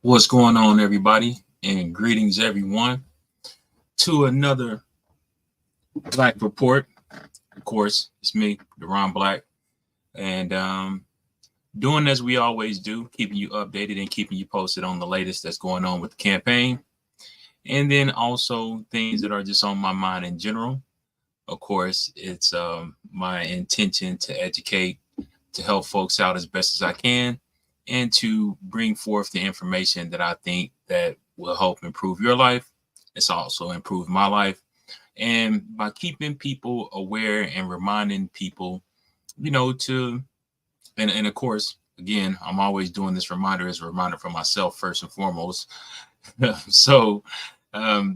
What's going on, everybody? And greetings, everyone, to another Black Report. Of course, it's me, Deron Black, and doing as we always do, keeping you updated and keeping you posted on the latest that's going on with the campaign, and then also things that are just on my mind in general. Of course, it's my intention to educate, to help folks out as best as I can, and to bring forth the information that I think that will help improve your life. It's also improved my life. And by keeping people aware and reminding people, to, and of course, again, I'm always doing this reminder as a reminder for myself first and foremost. So,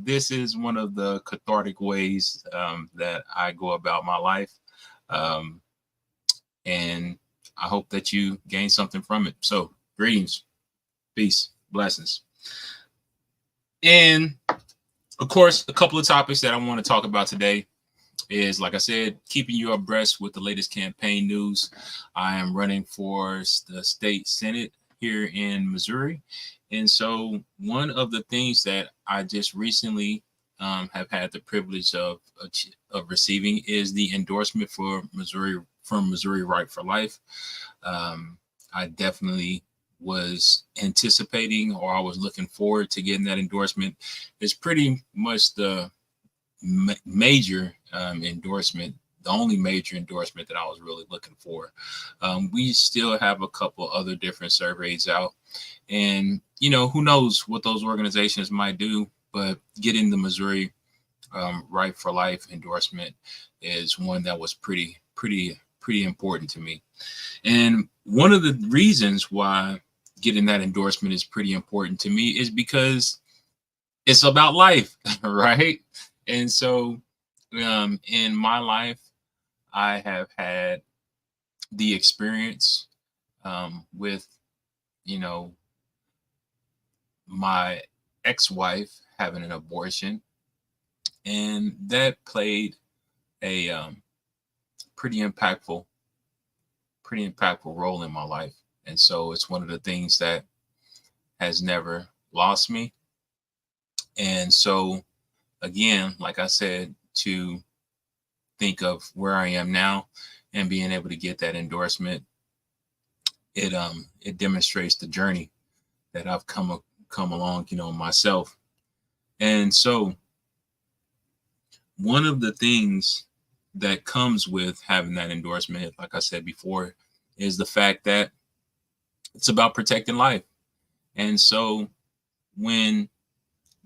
this is one of the cathartic ways that I go about my life. Um, and I hope that you gain something from it. So, greetings, peace, blessings. And of course, a couple of topics that I want to talk about today is, like I said, keeping you abreast with the latest campaign news. I am running for the state senate here in Missouri. And so one of the things that I just recently have had the privilege of receiving is the endorsement for Missouri from Missouri Right for Life. I definitely was anticipating, or I was looking forward to getting that endorsement. It's pretty much the major endorsement, the only major endorsement that I was really looking for. We still have a couple other different surveys out, and who knows what those organizations might do, but getting the Missouri Right for Life endorsement is one that was pretty important to me. And one of the reasons why getting that endorsement is pretty important to me is because it's about life, right? And so in my life, I have had the experience with, you know, my ex-wife having an abortion, and that played a pretty impactful, pretty impactful role in my life. And so it's one of the things that has never lost me. And so, again, like I said, to think of where I am now and being able to get that endorsement, it demonstrates the journey that I've come along, myself. And so one of the things that comes with having that endorsement, like I said before, is the fact that it's about protecting life. And so when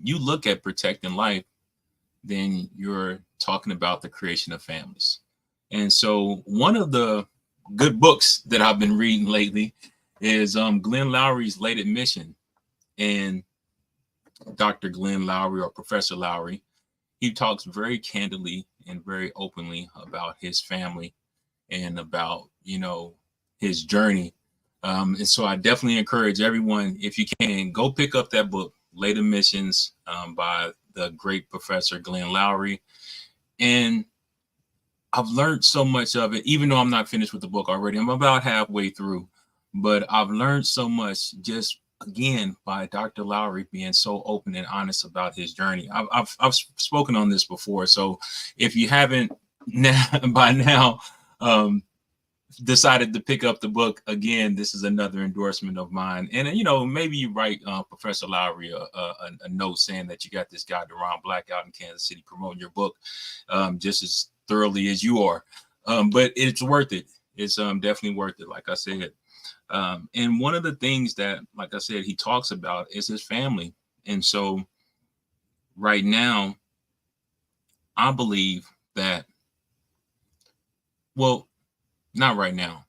you look at protecting life, then you're talking about the creation of families. And so one of the good books that I've been reading lately is Glen Loury's Late Admission. And Dr. Glen Loury, or Professor Loury, he talks very candidly and very openly about his family and about, his journey. And so I definitely encourage everyone, if you can, go pick up that book, Late Admissions, by the great Professor Glen Loury. And I've learned so much of it, even though I'm not finished with the book already. I'm about halfway through, but I've learned so much just, again, by Dr. Loury being so open and honest about his journey. I've spoken on this before, so if you haven't by now decided to pick up the book again, this is another endorsement of mine. And maybe you write Professor Loury a note saying that you got this guy Deron Black out in Kansas City promoting your book just as thoroughly as you are. But it's worth it. It's definitely worth it, like I said. And one of the things that, like I said, he talks about is his family. And so right now, I believe that, well, not right now.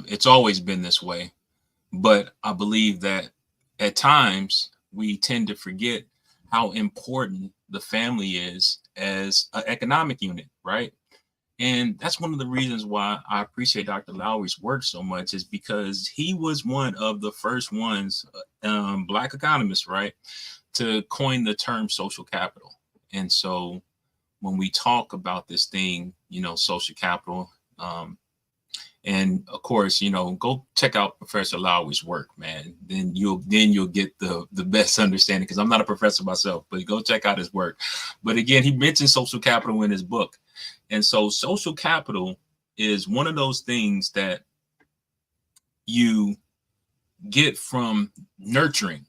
It's always been this way. But I believe that at times we tend to forget how important the family is as an economic unit, right? And that's one of the reasons why I appreciate Dr. Lowry's work so much, is because he was one of the first ones, Black economists, right, to coin the term social capital. And so when we talk about this thing, social capital, And of course, go check out Professor Lowry's work, man. Then you'll get the best understanding, because I'm not a professor myself, but go check out his work. But again, he mentioned social capital in his book. And so social capital is one of those things that you get from nurturing,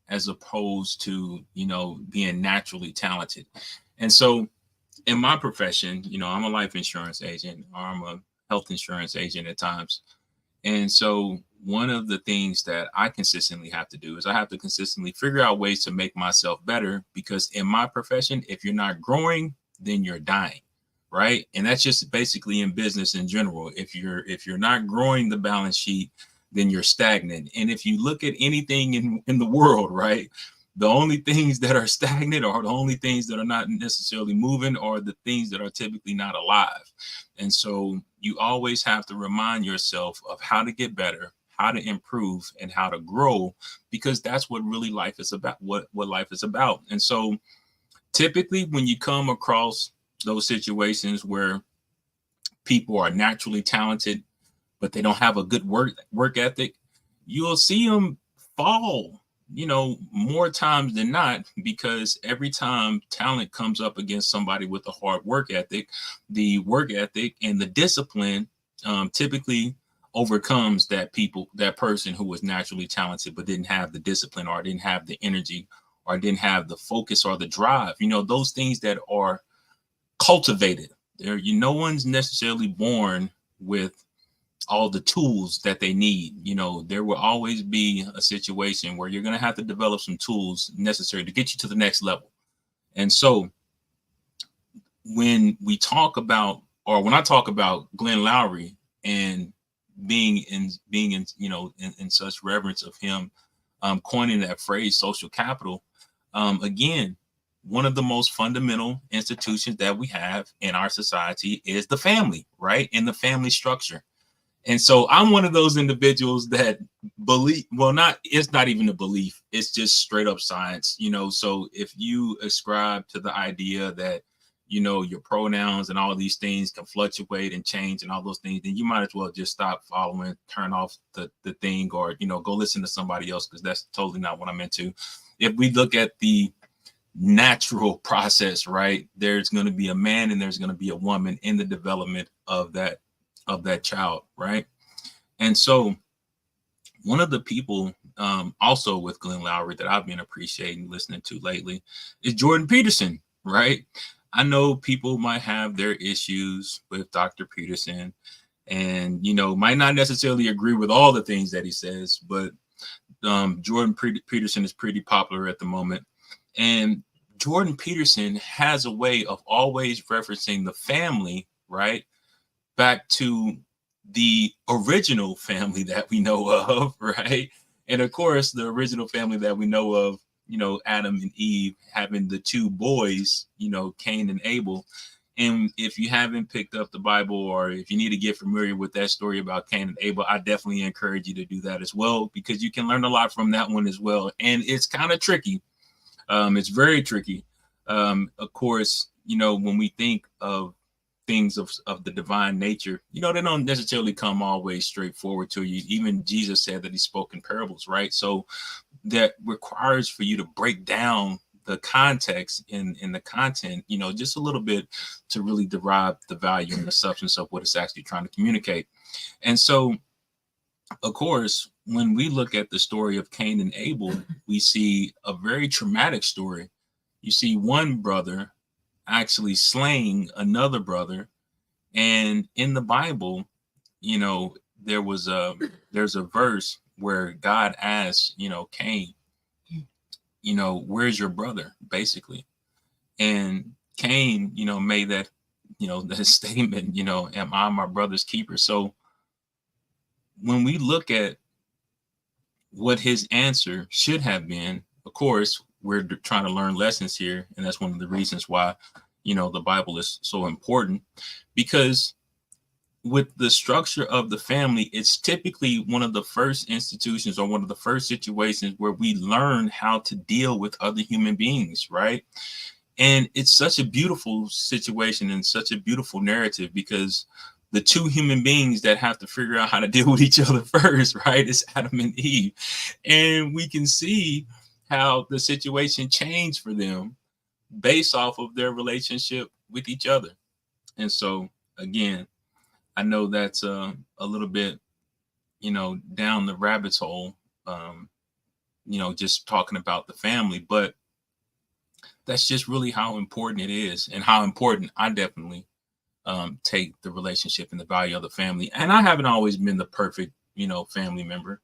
as opposed to, being naturally talented. And so in my profession, I'm a life insurance agent, or I'm a health insurance agent at times. And so one of the things that I consistently have to do is I have to consistently figure out ways to make myself better, because in my profession, if you're not growing, then you're dying. Right. And that's just basically in business in general. If you're not growing the balance sheet, then you're stagnant. And if you look at anything in the world, right, the only things that are stagnant, or the only things that are not necessarily moving, are the things that are typically not alive. And so you always have to remind yourself of how to get better, how to improve, and how to grow, because that's what really life is about, what life is about. And so typically when you come across those situations where people are naturally talented, but they don't have a good work ethic, you'll see them fall, more times than not, because every time talent comes up against somebody with a hard work ethic, the work ethic and the discipline typically overcomes that person who was naturally talented but didn't have the discipline, or didn't have the energy, or didn't have the focus or the drive. Those things that are cultivated. No one's necessarily born with all the tools that they need. There will always be a situation where you're going to have to develop some tools necessary to get you to the next level. And so when I talk about Glen Loury, and being in such reverence of him coining that phrase, social capital, again, one of the most fundamental institutions that we have in our society is the family, right? And the family structure. And so I'm one of those individuals that believe, it's not even a belief, it's just straight up science. So if you ascribe to the idea that, your pronouns and all of these things can fluctuate and change and all those things, then you might as well just stop following, turn off the thing, or, go listen to somebody else, because that's totally not what I'm into. If we look at the natural process, right, there's going to be a man and there's going to be a woman in the development of that child, right? And so one of the people also with Glen Loury that I've been appreciating listening to lately is Jordan Peterson, right? I know people might have their issues with Dr. Peterson, and might not necessarily agree with all the things that he says, but Jordan Peterson is pretty popular at the moment. And Jordan Peterson has a way of always referencing the family, right, back to the original family that we know of, right? And of course, the original family that we know of, Adam and Eve having the two boys, Cain and Abel. And if you haven't picked up the Bible, or if you need to get familiar with that story about Cain and Abel, I definitely encourage you to do that as well, because you can learn a lot from that one as well. And it's kind of tricky. It's very tricky. Of course, when we think of things of the divine nature, they don't necessarily come always straightforward to you. Even Jesus said that he spoke in parables, right? So that requires for you to break down the context in the content, just a little bit, to really derive the value and the substance of what it's actually trying to communicate. And so, of course, when we look at the story of Cain and Abel, we see a very traumatic story. You see one brother actually slaying another brother. And in the Bible, there's a verse where God asks, Cain, where's your brother, basically. And Cain, made that statement, am I my brother's keeper? So when we look at what his answer should have been, of course, we're trying to learn lessons here. And that's one of the reasons why, the Bible is so important, because with the structure of the family, it's typically one of the first institutions, or one of the first situations where we learn how to deal with other human beings, right? And it's such a beautiful situation and such a beautiful narrative, because the two human beings that have to figure out how to deal with each other first, right? It's Adam and Eve. And we can see how the situation changed for them based off of their relationship with each other. And so, again, I know that's a little bit, down the rabbit hole, just talking about the family, but that's just really how important it is, and how important I definitely take the relationship and the value of the family. And I haven't always been the perfect, family member.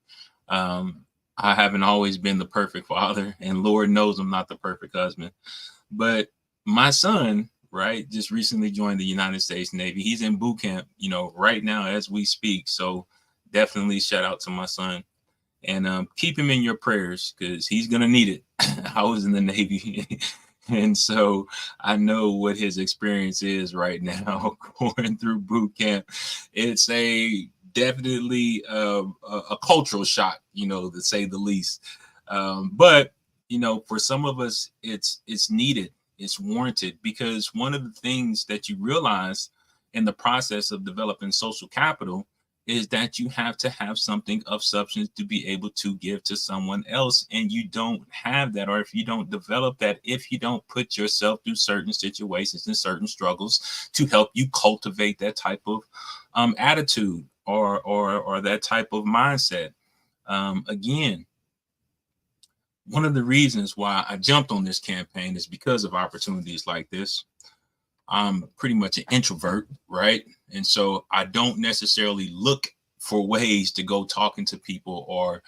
I haven't always been the perfect father, and Lord knows I'm not the perfect husband. But my son, right, just recently joined the United States Navy. He's in boot camp, right now as we speak. So definitely shout out to my son, and keep him in your prayers because he's gonna need it. I was in the Navy. And so I know what his experience is right now going through boot camp. It's a definitely a cultural shock, to say the least. But for some of us, it's needed, it's warranted, because one of the things that you realize in the process of developing social capital is that you have to have something of substance to be able to give to someone else. And you don't have that, or if you don't develop that, if you don't put yourself through certain situations and certain struggles to help you cultivate that type of attitude or that type of mindset. Again, one of the reasons why I jumped on this campaign is because of opportunities like this. I'm pretty much an introvert, right? And so I don't necessarily look for ways to go talking to people or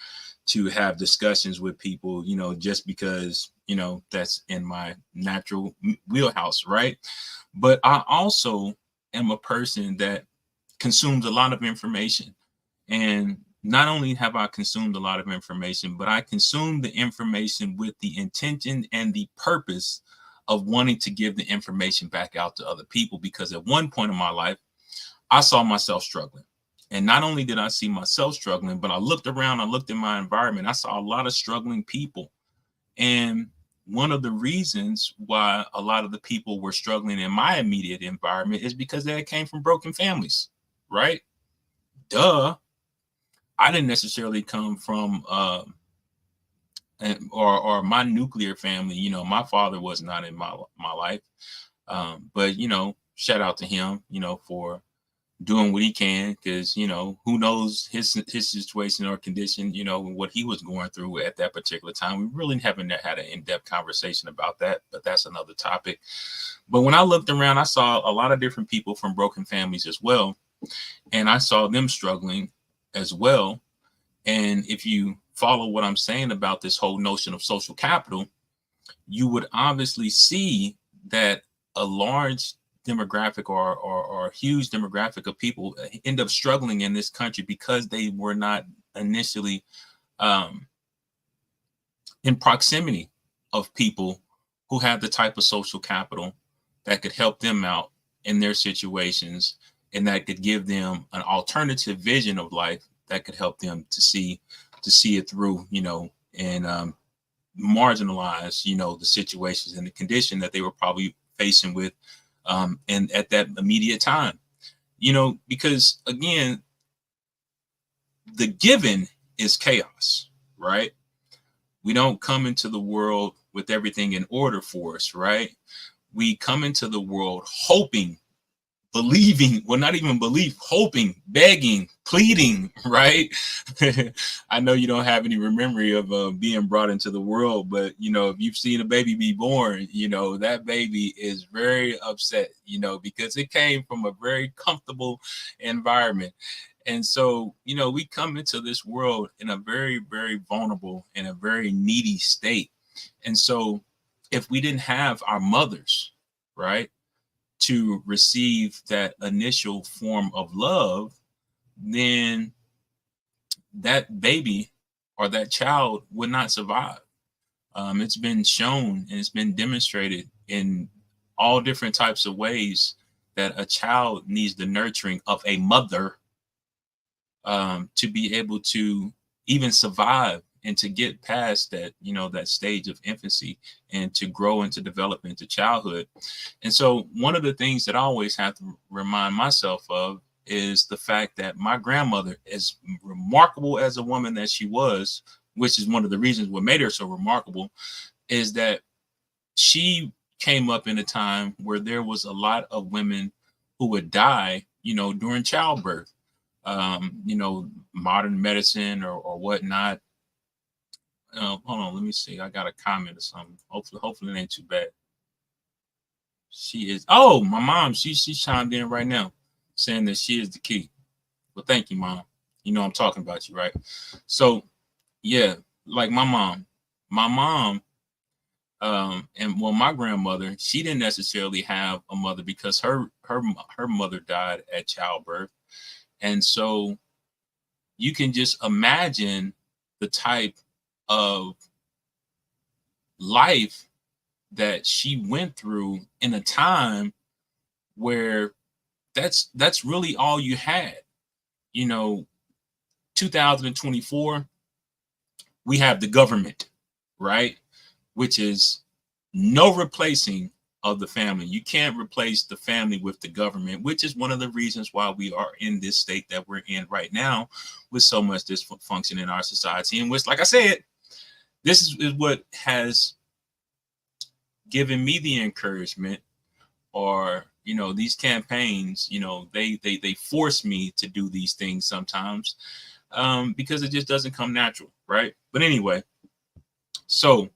to have discussions with people, just because, that's in my natural wheelhouse, right? But I also am a person that consumes a lot of information. And not only have I consumed a lot of information, but I consume the information with the intention and the purpose of wanting to give the information back out to other people. Because at one point in my life, I saw myself struggling. And not only did I see myself struggling, but I looked around, I looked in my environment, I saw a lot of struggling people. And one of the reasons why a lot of the people were struggling in my immediate environment is because they came from broken families, right? Duh. I didn't necessarily come from or my nuclear family. My father was not in my life, but shout out to him, for doing what he can, because who knows his situation or condition, what he was going through at that particular time. We really haven't had an in-depth conversation about that, but that's another topic. But when I looked around, I saw a lot of different people from broken families as well, and I saw them struggling as well. And if you follow what I'm saying about this whole notion of social capital, you would obviously see that a large demographic or a huge demographic of people end up struggling in this country because they were not initially in proximity of people who have the type of social capital that could help them out in their situations, and that could give them an alternative vision of life that could help them to see it through, and marginalize, the situations and the condition that they were probably facing with, and at that immediate time, because again, the given is chaos, right? We don't come into the world with everything in order for us, right? We come into the world hoping, believing, well, not even belief, hoping, begging, pleading, right? I know you don't have any memory of being brought into the world, but if you've seen a baby be born, that baby is very upset, because it came from a very comfortable environment. And so, we come into this world in a very, very vulnerable and a very needy state. And so if we didn't have our mothers, right, to receive that initial form of love, then that baby or that child would not survive. It's been shown and it's been demonstrated in all different types of ways that a child needs the nurturing of a mother to be able to even survive and to get past that, that stage of infancy and to grow and to develop into childhood. And so one of the things that I always have to remind myself of is the fact that my grandmother, as remarkable as a woman that she was, which is one of the reasons what made her so remarkable, is that she came up in a time where there was a lot of women who would die, during childbirth. Modern medicine or whatnot. Hold on, let me see. I got a comment or something. Hopefully it ain't too bad. She is. Oh, my mom. She's chimed in right now, saying that she is the key. Well, thank you, Mom. I'm talking about you, right? So, yeah, like my mom, and well, my grandmother, she didn't necessarily have a mother because her mother died at childbirth, and so you can just imagine the type of life that she went through in a time where that's really all you had. 2024, we have the government, right? Which is no replacing of the family. You can't replace the family with the government, which is one of the reasons why we are in this state that we're in right now with so much dysfunction in our society. And which, like I said, this is what has given me the encouragement, or these campaigns, they force me to do these things sometimes, because it just doesn't come natural, right? But anyway, so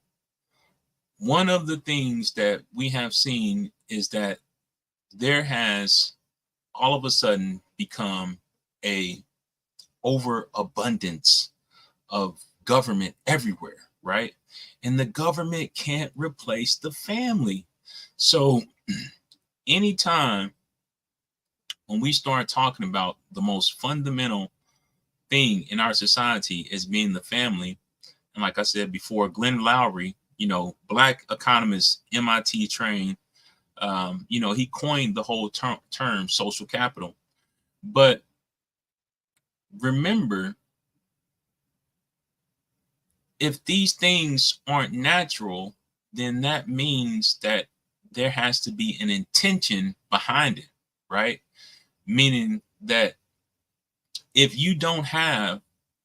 one of the things that we have seen is that there has all of a sudden become a overabundance of government everywhere, right? And the government can't replace the family. So anytime when we start talking about the most fundamental thing in our society as being the family, and like I said before, Glen Loury, Black economist, MIT trained, he coined the whole term social capital. But remember, if these things aren't natural, then that means that there has to be an intention behind it, right? Meaning that if you don't have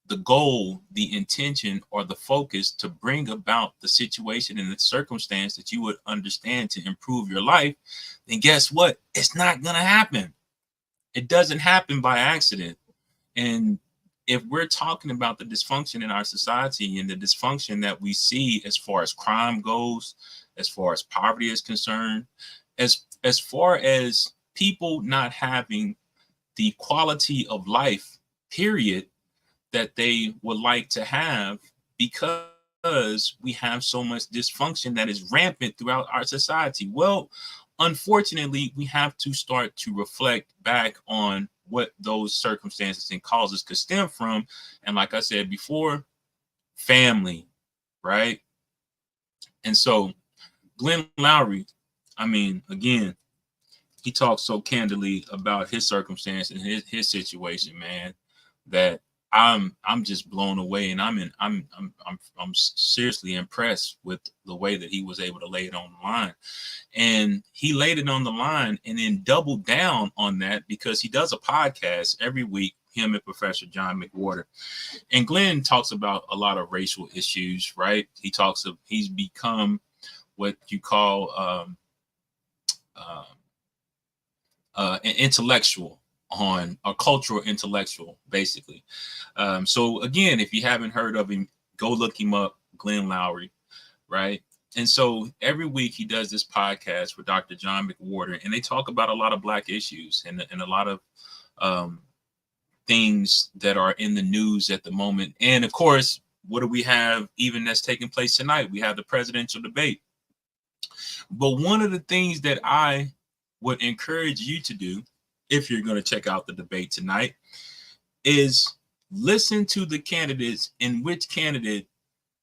the goal, the intention, or the focus to bring about the situation and the circumstance that you would understand to improve your life, then guess what? It's not going to happen. It doesn't happen by accident. And if we're talking about the dysfunction in our society and the dysfunction that we see as far as crime goes, as far as poverty is concerned, as far as people not having the quality of life, period, that they would like to have, because we have so much dysfunction that is rampant throughout our society. Well, unfortunately, we have to start to reflect back on what those circumstances and causes could stem from. And like I said before, family, right? And so Glen Loury, again, he talks so candidly about his circumstance and his situation, man, that I'm just blown away, and I'm seriously impressed with the way that he was able to lay it on the line. And he laid it on the line and then doubled down on that, because he does a podcast every week, him and Professor John McWhorter. And Glenn talks about a lot of racial issues, right? He's become what you call an intellectual, on a cultural intellectual, basically. So again, if you haven't heard of him, go look him up, Glen Loury, right? And so every week he does this podcast with Dr. John McWhorter, and they talk about a lot of Black issues and a lot of things that are in the news at the moment. And of course, what do we have even that's taking place tonight? We have the presidential debate. But one of the things that I would encourage you to do, if you're going to check out the debate tonight, is listen to the candidates, and which candidate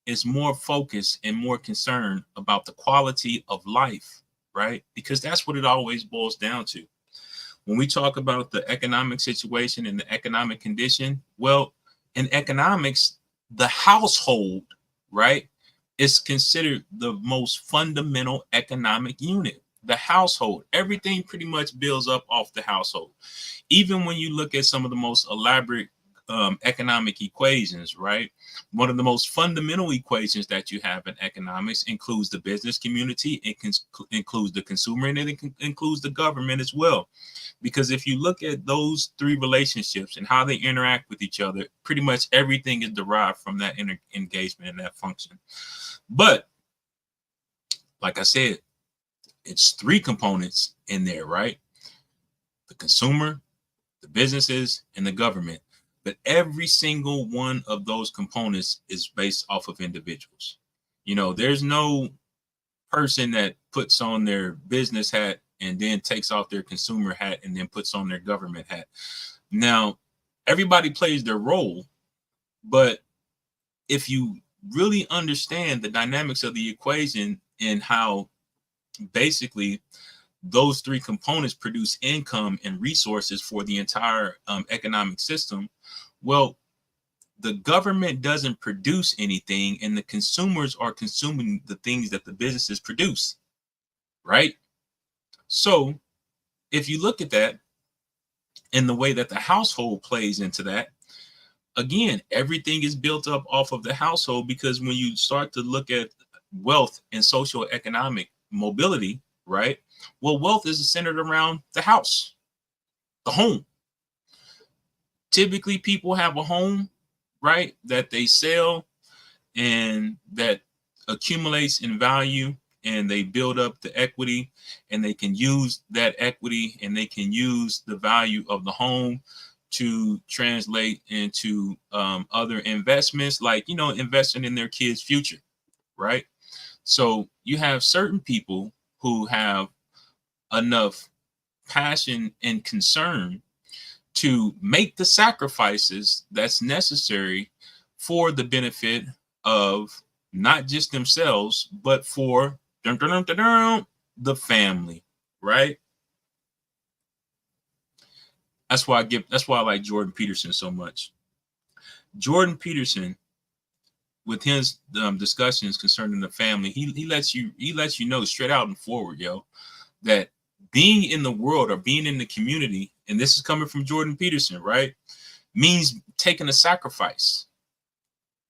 is more focused and more concerned about the quality of life, right? Because that's what it always boils down to. When we talk about the economic situation and the economic condition, well, in economics, the household, right, is considered the most fundamental economic unit. the household. Everything pretty much builds up off the household. Even when you look at some of the most elaborate economic equations, right? One of the most fundamental equations that you have in economics includes the business community, it includes the consumer, and it includes the government as well. Because if you look at those three relationships and how they interact with each other, pretty much everything is derived from that engagement and that function. But like I said, it's three components in there, right? The consumer, the businesses, and the government. But every single one of those components is based off of individuals. There's no person that puts on their business hat and then takes off their consumer hat and then puts on their government hat. Now, everybody plays their role, but if you really understand the dynamics of the equation and how basically those three components produce income and resources for the entire economic system, well, the government doesn't produce anything and the consumers are consuming the things that the businesses produce, right? So if you look at that and the way that the household plays into that, again, everything is built up off of the household, because when you start to look at wealth and social economic mobility, right? Well, wealth is centered around the house, the home. Typically, people have a home, right, that they sell and that accumulates in value, and they build up the equity, and they can use that equity and they can use the value of the home to translate into other investments, like, investing in their kids' future, right? So you have certain people who have enough passion and concern to make the sacrifices that's necessary for the benefit of not just themselves, but for the family, right? That's why I like Jordan Peterson so much. Jordan Peterson, with his discussions concerning the family, he lets you know straight out and forward, that being in the world or being in the community, and this is coming from Jordan Peterson, right, means taking a sacrifice.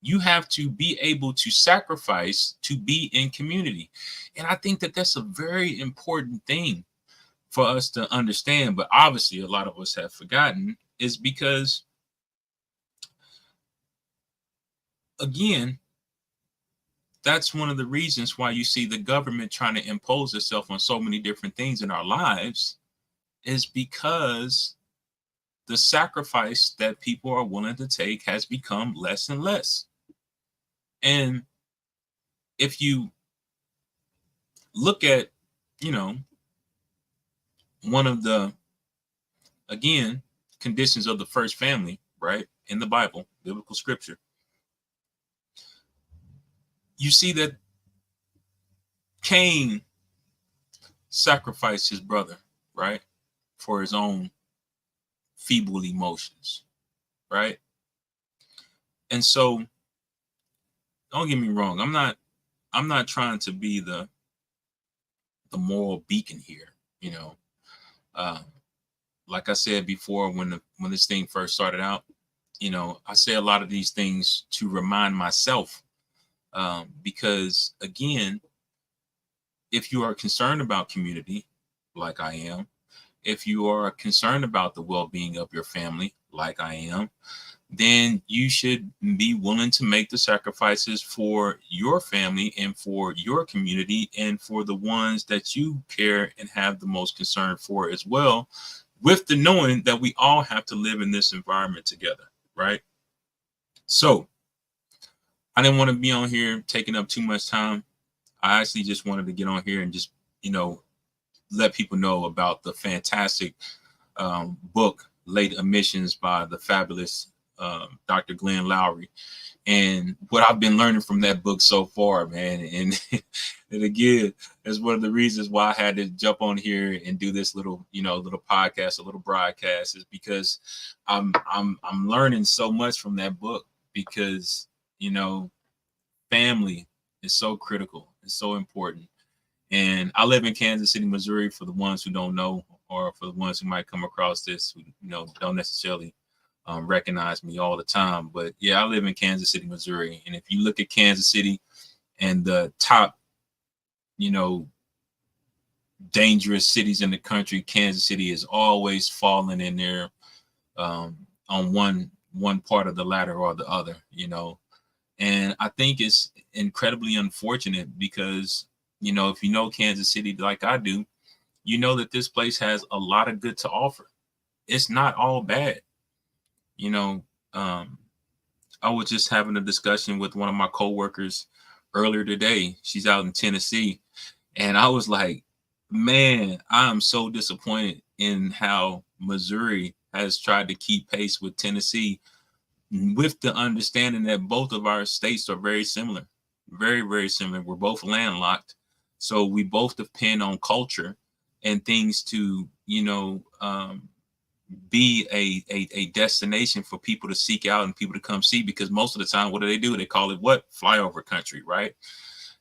You have to be able to sacrifice to be in community. And I think that that's a very important thing for us to understand. But obviously, a lot of us have forgotten, is because, again, that's one of the reasons why you see the government trying to impose itself on so many different things in our lives, is because the sacrifice that people are willing to take has become less and less. And if you look at, one of the, again, conditions of the first family, right, in the Bible, biblical scripture, you see that Cain sacrificed his brother, right, for his own feeble emotions, right? And so, don't get me wrong, I'm not trying to be the moral beacon here, like I said before, when this thing first started out, I say a lot of these things to remind myself, because, again, if you are concerned about community, like I am, if you are concerned about the well-being of your family, like I am, then you should be willing to make the sacrifices for your family and for your community and for the ones that you care and have the most concern for as well, with the knowing that we all have to live in this environment together, right? So I didn't want to be on here taking up too much time. I actually just wanted to get on here and just, let people know about the fantastic book, Late Emissions, by the fabulous Dr. Glen Loury, and what I've been learning from that book so far, man. And and again, that's one of the reasons why I had to jump on here and do this little podcast, a little broadcast, is because I'm learning so much from that book, because family is so critical, it's so important. And I live in Kansas City, Missouri, for the ones who don't know, or for the ones who might come across this, who, don't necessarily recognize me all the time. But yeah, I live in Kansas City, Missouri. And if you look at Kansas City and the top, dangerous cities in the country, Kansas City is always falling in there on one part of the ladder or the other, And I think it's incredibly unfortunate because, if you know Kansas City like I do, you know that this place has a lot of good to offer. It's not all bad. You know, I was just having a discussion with one of my coworkers earlier today. She's out in Tennessee. And I was like, man, I'm so disappointed in how Missouri has tried to keep pace with Tennessee, with the understanding that both of our states are very similar, very, very similar. We're both landlocked. So we both depend on culture and things to, be a destination for people to seek out and people to come see, because most of the time, what do? They call it what? Flyover country, right?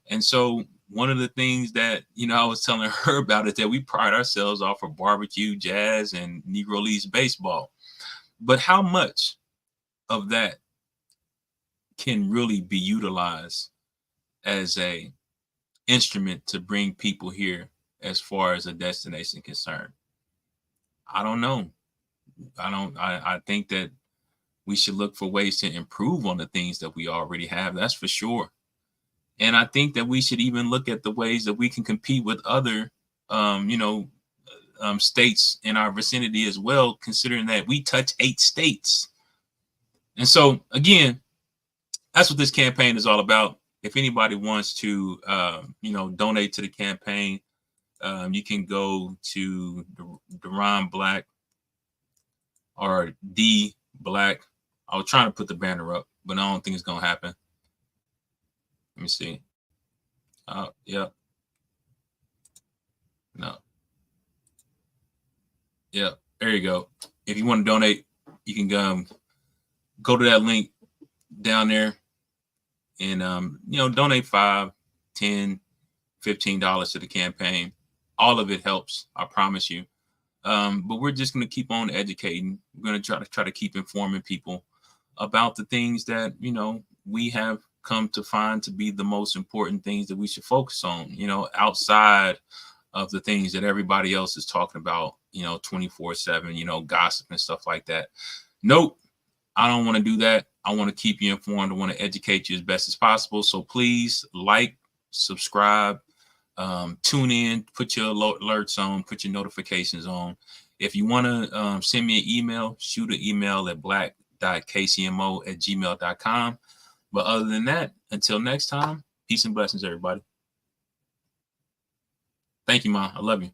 And so one of the things that, I was telling her about is that we pride ourselves off of barbecue, jazz, and Negro Leagues baseball. But how much of that can really be utilized as a instrument to bring people here as far as a destination concerned? I don't know. I think that we should look for ways to improve on the things that we already have. That's for sure. And I think that we should even look at the ways that we can compete with other, states in our vicinity as well, considering that we touch 8 states. And so, again, that's what this campaign is all about. If anybody wants to, donate to the campaign, you can go to the Ron Black or D Black. I was trying to put the banner up, but I don't think it's going to happen. Let me see. Yep. No. Yep. There you go. If you want to donate, you can go to that link down there and, donate $5, $10, $15 to the campaign. All of it helps. I promise you. But we're just going to keep on educating. We're going to try to keep informing people about the things that, we have come to find to be the most important things that we should focus on, outside of the things that everybody else is talking about, 24/7, gossip and stuff like that. Nope. I don't want to do that. I want to keep you informed. I want to educate you as best as possible. So please like, subscribe, tune in, put your alerts on, put your notifications on. If you want to send me an email, shoot an email at black.kcmo@gmail.com. But other than that, until next time, peace and blessings, everybody. Thank you, Ma. I love you.